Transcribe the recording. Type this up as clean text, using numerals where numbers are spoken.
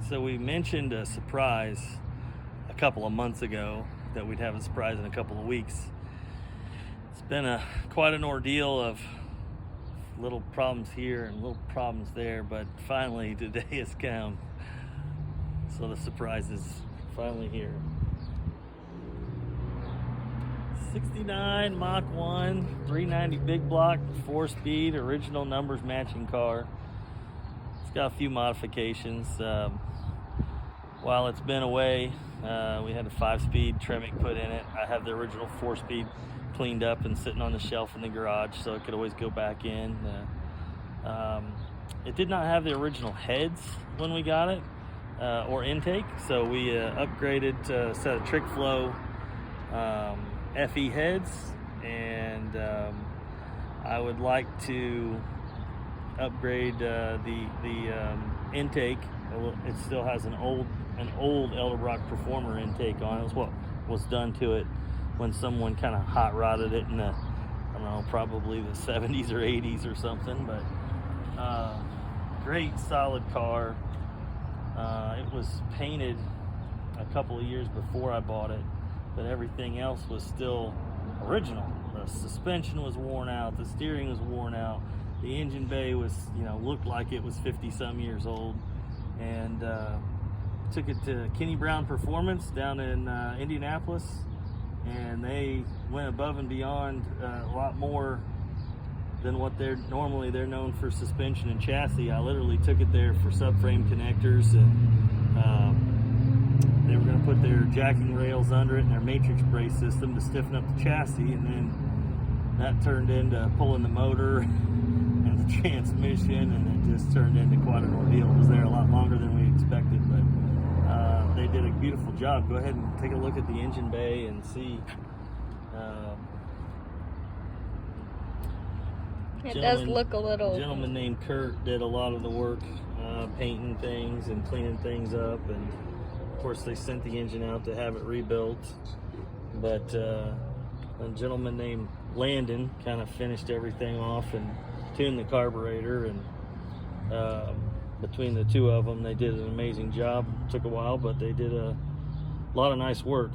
So we mentioned a surprise a couple of months ago that we'd have a surprise in a couple of weeks. It's been quite an ordeal of little problems here and little problems there, but finally today has come. So the surprise is finally here. 69 Mach 1, 390 big block, 4-speed, original numbers matching car. It's got a few modifications. While it's been away, we had a 5-speed Tremec put in it. I have the original 4-speed cleaned up and sitting on the shelf in the garage, so it could always go back in. It did not have the original heads when we got it, or intake, so we upgraded to a set of trick flow FE heads, and I would like to upgrade the intake. It still has an old Elderbrock Performer intake on it. It's what was done to it when someone kind of hot rodded it in the, I don't know, probably the 70s or 80s or something. But great solid car. It was painted a couple of years before I bought it, but everything else was still original. The suspension was worn out, the steering was worn out, the engine bay was, looked like it was 50 some years old. And took it to Kenny Brown Performance down in Indianapolis, and they went above and beyond a lot more than what they're known for suspension and chassis. I literally took it there for subframe connectors, and they were going to put their jacking rails under it and their matrix brace system to stiffen up the chassis, and then that turned into pulling the motor and the transmission, and it just turned into quite an ordeal. It was there a lot longer than we expected, but they did a beautiful job. Go ahead and take a look at the engine bay and see. It does look a little... A gentleman named Kurt did a lot of the work, painting things and cleaning things up, and of course they sent the engine out to have it rebuilt, but a gentleman named Landon kind of finished everything off and tuned the carburetor, and between the two of them they did an amazing job. It took a while, but they did a lot of nice work.